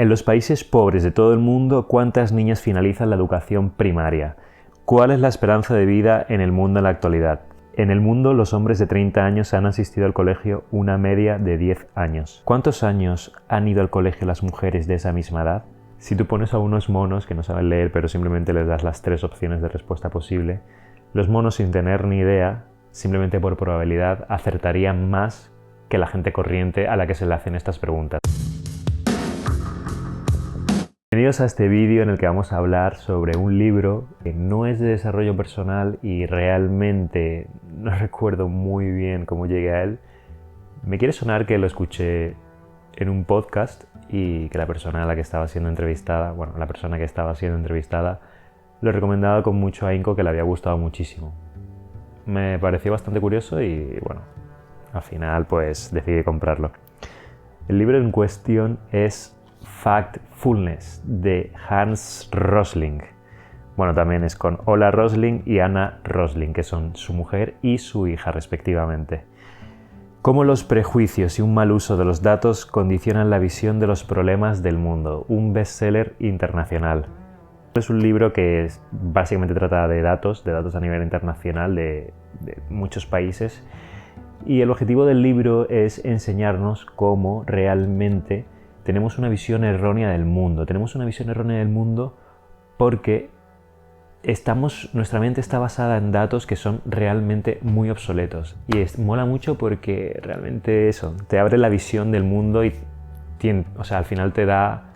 En los países pobres de todo el mundo, ¿cuántas niñas finalizan la educación primaria? ¿Cuál es la esperanza de vida en el mundo en la actualidad? En el mundo, los hombres de 30 años han asistido al colegio una media de 10 años. ¿Cuántos años han ido al colegio las mujeres de esa misma edad? Si tú pones a unos monos que no saben leer, pero simplemente les das las 3 opciones de respuesta posible, los monos, sin tener ni idea, simplemente por probabilidad, acertarían más que la gente corriente a la que se le hacen estas preguntas. Bienvenidos a este vídeo en el que vamos a hablar sobre un libro que no es de desarrollo personal y realmente no recuerdo muy bien cómo llegué a él. Me quiere sonar que lo escuché en un podcast y que la persona que estaba siendo entrevistada lo recomendaba con mucho ahínco, que le había gustado muchísimo. Me pareció bastante curioso y bueno, al final pues decidí comprarlo. El libro en cuestión es Factfulness, de Hans Rosling. Bueno, también es con Ola Rosling y Anna Rosling, que son su mujer y su hija respectivamente. Cómo los prejuicios y un mal uso de los datos condicionan la visión de los problemas del mundo. Un bestseller internacional. Es un libro que básicamente trata de datos a nivel internacional de muchos países. Y el objetivo del libro es enseñarnos cómo realmente tenemos una visión errónea del mundo. Tenemos una visión errónea del mundo porque nuestra mente está basada en datos que son realmente muy obsoletos. Y mola mucho porque realmente eso, te abre la visión del mundo y al final te da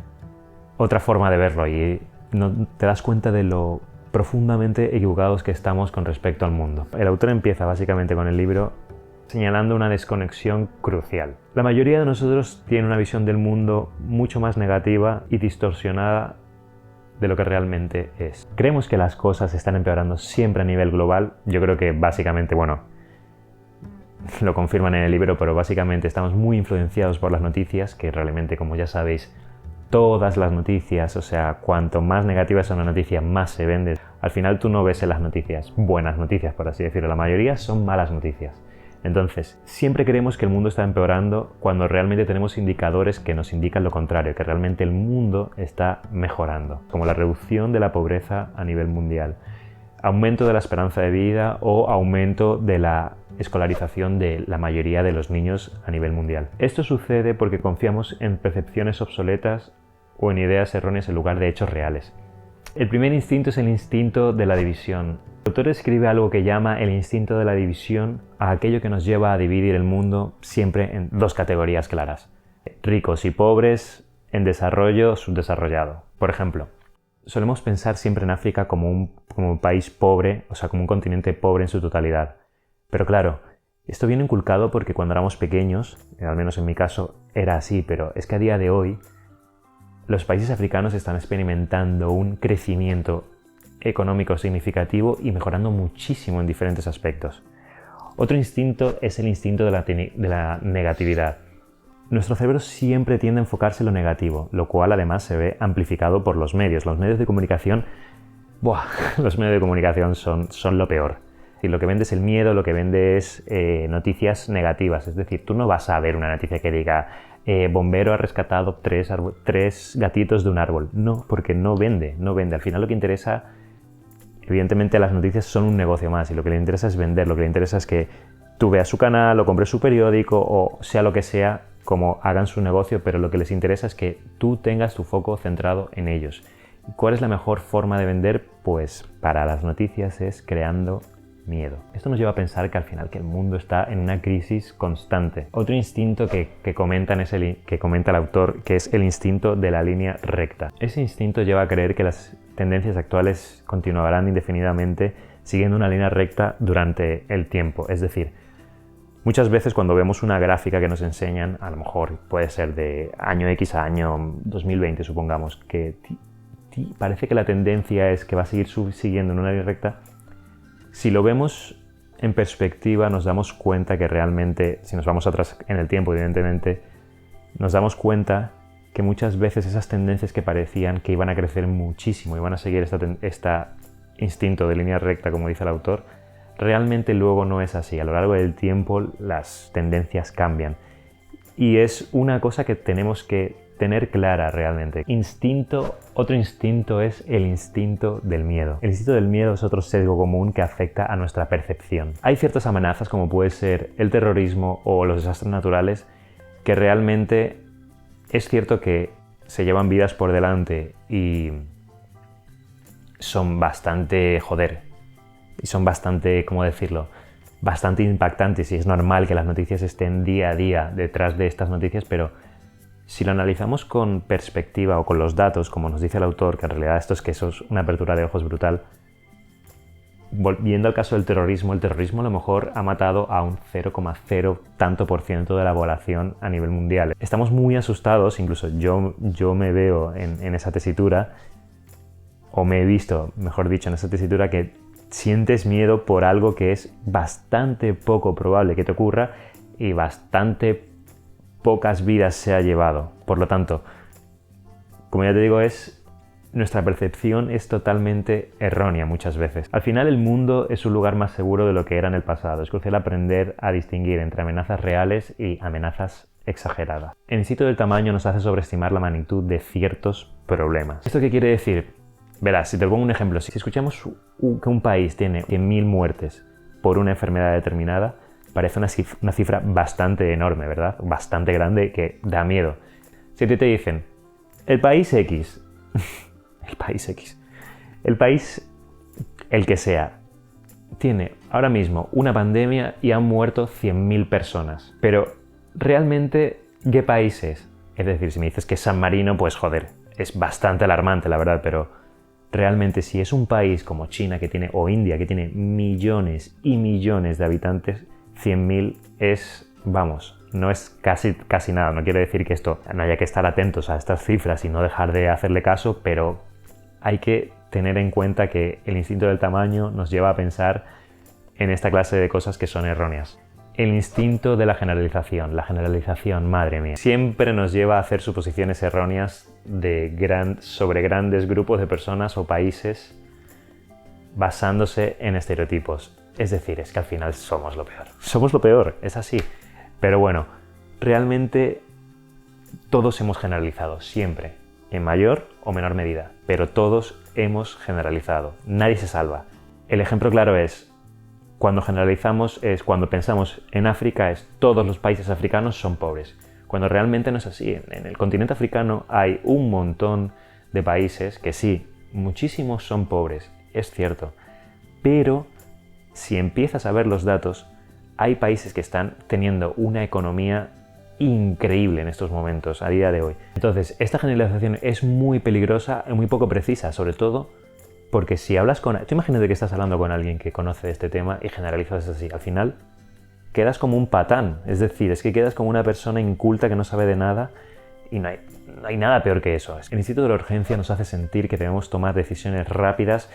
otra forma de verlo y no te das cuenta de lo profundamente equivocados que estamos con respecto al mundo. El autor empieza básicamente con el libro señalando una desconexión crucial. La mayoría de nosotros tiene una visión del mundo mucho más negativa y distorsionada de lo que realmente es. Creemos que las cosas están empeorando siempre a nivel global. Yo creo que básicamente, lo confirman en el libro, pero básicamente estamos muy influenciados por las noticias, que realmente, como ya sabéis, todas las noticias, cuanto más negativa es una noticia, más se vende. Al final tú no ves en las noticias buenas noticias, por así decirlo. La mayoría son malas noticias. Entonces, siempre creemos que el mundo está empeorando cuando realmente tenemos indicadores que nos indican lo contrario, que realmente el mundo está mejorando, como la reducción de la pobreza a nivel mundial, aumento de la esperanza de vida o aumento de la escolarización de la mayoría de los niños a nivel mundial. Esto sucede porque confiamos en percepciones obsoletas o en ideas erróneas en lugar de hechos reales. El primer instinto es el instinto de la división. El autor escribe algo que llama el instinto de la división a aquello que nos lleva a dividir el mundo siempre en 2 categorías claras: ricos y pobres, en desarrollo, subdesarrollado. Por ejemplo, solemos pensar siempre en África como un país pobre, como un continente pobre en su totalidad. Pero claro, esto viene inculcado porque cuando éramos pequeños, al menos en mi caso era así, pero es que a día de hoy los países africanos están experimentando un crecimiento económico significativo y mejorando muchísimo en diferentes aspectos. Otro instinto es el instinto de la negatividad. Nuestro cerebro siempre tiende a enfocarse en lo negativo, lo cual además se ve amplificado por los medios. Los medios de comunicación, los medios de comunicación son lo peor. Y lo que vende es el miedo, lo que vende es noticias negativas. Es decir, tú no vas a ver una noticia que diga bombero ha rescatado 3 gatitos de un árbol. No, porque no vende. Al final lo que interesa, evidentemente las noticias son un negocio más y lo que le interesa es vender. Lo que le interesa es que tú veas su canal o compres su periódico o sea lo que sea, como hagan su negocio, pero lo que les interesa es que tú tengas tu foco centrado en ellos. ¿Cuál es la mejor forma de vender? Pues para las noticias es creando miedo. Esto nos lleva a pensar que al final que el mundo está en una crisis constante. Otro instinto que comenta el autor, que es el instinto de la línea recta. Ese instinto lleva a creer que las tendencias actuales continuarán indefinidamente siguiendo una línea recta durante el tiempo. Es decir, muchas veces cuando vemos una gráfica que nos enseñan, a lo mejor puede ser de año X a año 2020, supongamos, que parece que la tendencia es que va a seguir siguiendo en una línea recta. Si lo vemos en perspectiva, nos damos cuenta que realmente, si nos vamos atrás en el tiempo, evidentemente, nos damos cuenta que muchas veces esas tendencias que parecían que iban a crecer muchísimo y van a seguir este instinto de línea recta, como dice el autor, realmente luego no es así. A lo largo del tiempo las tendencias cambian. Y es una cosa que tenemos que tener clara realmente. Otro instinto es el instinto del miedo. El instinto del miedo es otro sesgo común que afecta a nuestra percepción. Hay ciertas amenazas, como puede ser el terrorismo o los desastres naturales, que realmente es cierto que se llevan vidas por delante y son bastante, y son bastante, ¿cómo decirlo?, bastante impactantes, y es normal que las noticias estén día a día detrás de estas noticias, pero si lo analizamos con perspectiva o con los datos, como nos dice el autor, que en realidad esto es una apertura de ojos brutal, volviendo al caso del terrorismo, el terrorismo a lo mejor ha matado a un 0,0 tanto por ciento de la población a nivel mundial. Estamos muy asustados, incluso yo me veo en esa tesitura, o me he visto, mejor dicho, en esa tesitura, que sientes miedo por algo que es bastante poco probable que te ocurra y bastante pocas vidas se ha llevado. Por lo tanto, como ya te digo, nuestra percepción es totalmente errónea muchas veces. Al final, el mundo es un lugar más seguro de lo que era en el pasado. Es crucial aprender a distinguir entre amenazas reales y amenazas exageradas. El instinto del tamaño nos hace sobreestimar la magnitud de ciertos problemas. ¿Esto qué quiere decir? Verás, si te pongo un ejemplo, si escuchamos que un país tiene 100.000 muertes por una enfermedad determinada, parece una cifra bastante enorme, ¿verdad? Bastante grande, que da miedo. Si te dicen, el país X, el país, el que sea, tiene ahora mismo una pandemia y han muerto 100.000 personas. Pero, ¿realmente qué país es? Es decir, si me dices que es San Marino, pues es bastante alarmante, la verdad, pero realmente si es un país como China o India, que tiene millones y millones de habitantes, 100.000 no es casi nada. No quiere decir que no haya que estar atentos a estas cifras y no dejar de hacerle caso, pero hay que tener en cuenta que el instinto del tamaño nos lleva a pensar en esta clase de cosas que son erróneas. El instinto de la generalización, madre mía, siempre nos lleva a hacer suposiciones erróneas sobre grandes grupos de personas o países basándose en estereotipos. Es decir, es que al final somos lo peor. Somos lo peor, es así. Pero bueno, realmente todos hemos generalizado, siempre, en mayor o menor medida, pero todos hemos generalizado. Nadie se salva. El ejemplo claro es, cuando generalizamos, cuando pensamos en África, todos los países africanos son pobres. Cuando realmente no es así. En el continente africano hay un montón de países que sí, muchísimos son pobres, es cierto. Pero si empiezas a ver los datos, hay países que están teniendo una economía increíble en estos momentos, a día de hoy. Entonces, esta generalización es muy peligrosa y muy poco precisa, sobre todo porque si hablas tú imagínate que estás hablando con alguien que conoce este tema y generalizas así. Al final, quedas como un patán. Es decir, es que quedas como una persona inculta que no sabe de nada y no hay nada peor que eso. El instinto de la urgencia nos hace sentir que debemos tomar decisiones rápidas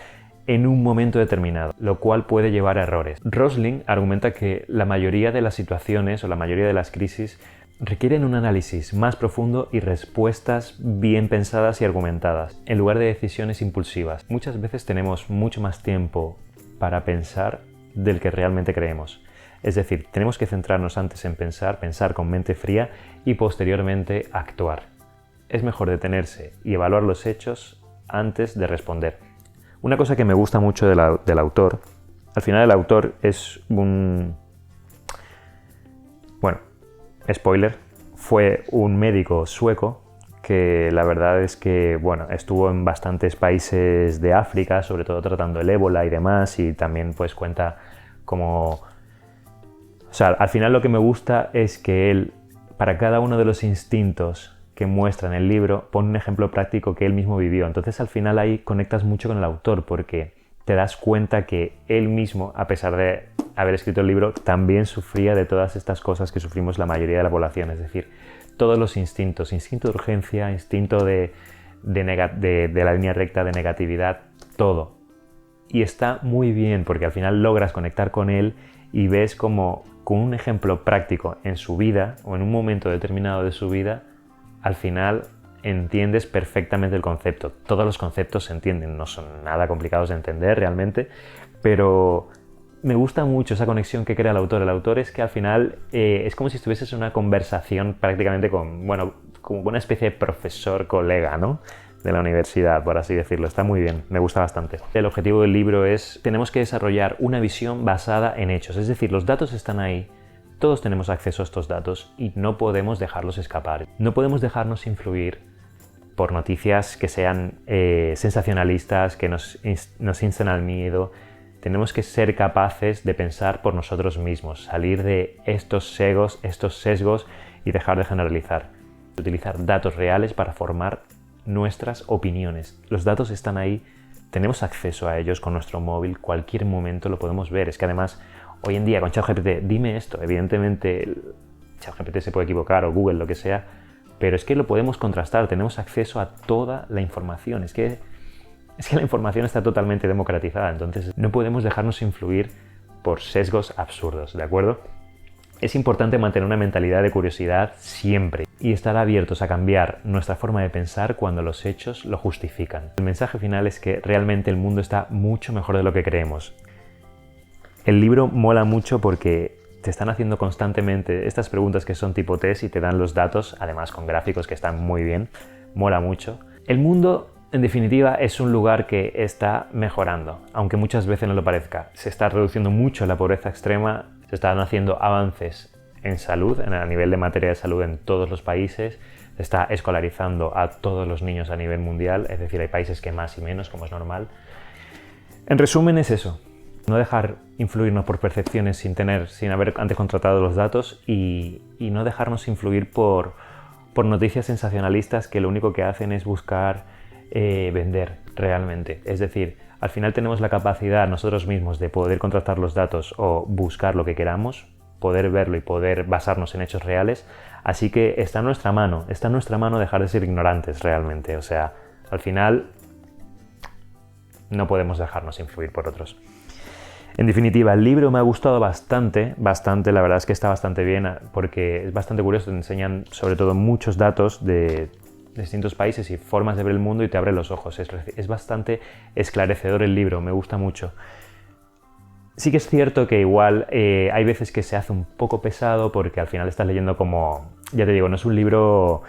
en un momento determinado, lo cual puede llevar a errores. Rosling argumenta que la mayoría de las situaciones o la mayoría de las crisis requieren un análisis más profundo y respuestas bien pensadas y argumentadas, en lugar de decisiones impulsivas. Muchas veces tenemos mucho más tiempo para pensar del que realmente creemos. Es decir, tenemos que centrarnos antes en pensar con mente fría y posteriormente actuar. Es mejor detenerse y evaluar los hechos antes de responder. Una cosa que me gusta mucho del autor, al final el autor es spoiler, fue un médico sueco que la verdad es que estuvo en bastantes países de África, sobre todo tratando el ébola y demás, y también pues cuenta como... O sea, al final lo que me gusta es que él, para cada uno de los instintos que muestra en el libro, pone un ejemplo práctico que él mismo vivió. Entonces al final ahí conectas mucho con el autor porque te das cuenta que él mismo, a pesar de haber escrito el libro, también sufría de todas estas cosas que sufrimos la mayoría de la población. Es decir, todos los instintos, instinto de urgencia, instinto de la línea recta, de negatividad, todo. Y está muy bien porque al final logras conectar con él y ves como con un ejemplo práctico en su vida o en un momento determinado de su vida, al final entiendes perfectamente el concepto. Todos los conceptos se entienden, no son nada complicados de entender realmente, pero me gusta mucho esa conexión que crea el autor. El autor es que al final es como si estuvieses en una conversación prácticamente como una especie de profesor colega, ¿no?, de la universidad, por así decirlo. Está muy bien, me gusta bastante. El objetivo del libro es, tenemos que desarrollar una visión basada en hechos, es decir, los datos están ahí, todos tenemos acceso a estos datos y no podemos dejarlos escapar. No podemos dejarnos influir por noticias que sean sensacionalistas, que nos insten al miedo. Tenemos que ser capaces de pensar por nosotros mismos, salir de estos sesgos y dejar de generalizar. Utilizar datos reales para formar nuestras opiniones. Los datos están ahí, tenemos acceso a ellos con nuestro móvil, cualquier momento lo podemos ver. Es que además, hoy en día con ChatGPT, dime esto, evidentemente ChatGPT se puede equivocar o Google, lo que sea, pero es que lo podemos contrastar, tenemos acceso a toda la información. Es que la información está totalmente democratizada, entonces no podemos dejarnos influir por sesgos absurdos, ¿de acuerdo? Es importante mantener una mentalidad de curiosidad siempre y estar abiertos a cambiar nuestra forma de pensar cuando los hechos lo justifican. El mensaje final es que realmente el mundo está mucho mejor de lo que creemos. El libro mola mucho porque te están haciendo constantemente estas preguntas que son tipo test y te dan los datos, además con gráficos que están muy bien. Mola mucho. El mundo, en definitiva, es un lugar que está mejorando, aunque muchas veces no lo parezca. Se está reduciendo mucho la pobreza extrema, se están haciendo avances en salud, a nivel de materia de salud en todos los países, se está escolarizando a todos los niños a nivel mundial, es decir, hay países que más y menos, como es normal. En resumen es eso, no dejar influirnos por percepciones sin haber antes contratado los datos y no dejarnos influir por noticias sensacionalistas que lo único que hacen es buscar vender realmente. Es decir, al final tenemos la capacidad nosotros mismos de poder contrastar los datos o buscar lo que queramos, poder verlo y poder basarnos en hechos reales, así que está en nuestra mano dejar de ser ignorantes realmente. O sea, al final no podemos dejarnos influir por otros. En definitiva, el libro me ha gustado bastante, la verdad es que está bastante bien porque es bastante curioso, te enseñan sobre todo muchos datos de distintos países y formas de ver el mundo y te abre los ojos. Es bastante esclarecedor el libro, me gusta mucho. Sí que es cierto que igual hay veces que se hace un poco pesado porque al final estás leyendo como, ya te digo, no es un libro,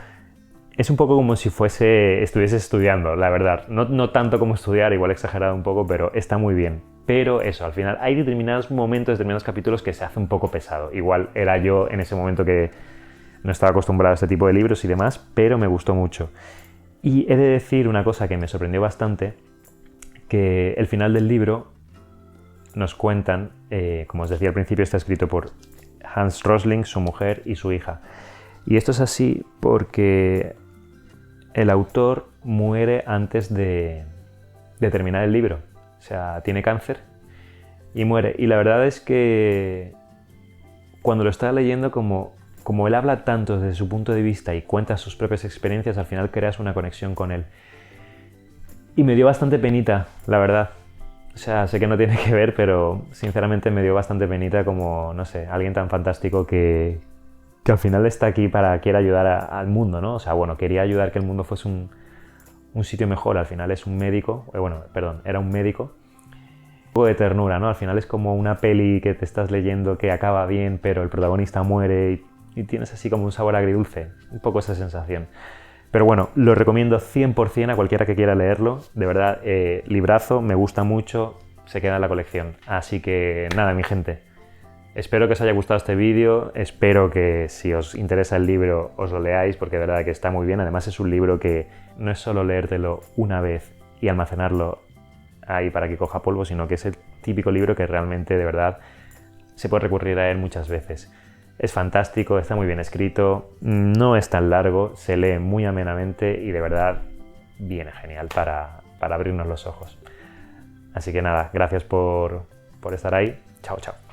es un poco como si estuvieses estudiando, la verdad. No tanto como estudiar, igual exagerado un poco, pero está muy bien. Pero eso, al final hay determinados momentos, determinados capítulos que se hace un poco pesado. Igual era yo en ese momento que no estaba acostumbrado a este tipo de libros y demás, pero me gustó mucho. Y he de decir una cosa que me sorprendió bastante, que el final del libro nos cuentan, como os decía al principio, está escrito por Hans Rosling, su mujer y su hija. Y esto es así porque el autor muere antes de terminar el libro. O sea, tiene cáncer y muere. Y la verdad es que cuando lo estaba leyendo, como él habla tanto desde su punto de vista y cuenta sus propias experiencias, al final creas una conexión con él. Y me dio bastante penita, la verdad. O sea, sé que no tiene que ver, pero sinceramente me dio bastante penita como, no sé, alguien tan fantástico que al final está aquí quiere ayudar al mundo, ¿no? O sea, bueno, quería ayudar que el mundo fuese un sitio mejor. Al final es un médico, era un médico. Un poco de ternura, ¿no? Al final es como una peli que te estás leyendo que acaba bien, pero el protagonista muere y tienes así como un sabor agridulce, un poco esa sensación. Pero bueno, lo recomiendo 100% a cualquiera que quiera leerlo, de verdad, librazo, me gusta mucho, se queda en la colección. Así que nada, mi gente, espero que os haya gustado este vídeo, espero que si os interesa el libro os lo leáis porque de verdad que está muy bien. Además es un libro que no es solo leértelo una vez y almacenarlo ahí para que coja polvo, sino que es el típico libro que realmente de verdad se puede recurrir a él muchas veces. Es fantástico, está muy bien escrito, no es tan largo, se lee muy amenamente y de verdad viene genial para abrirnos los ojos. Así que nada, gracias por estar ahí. Chao, chao.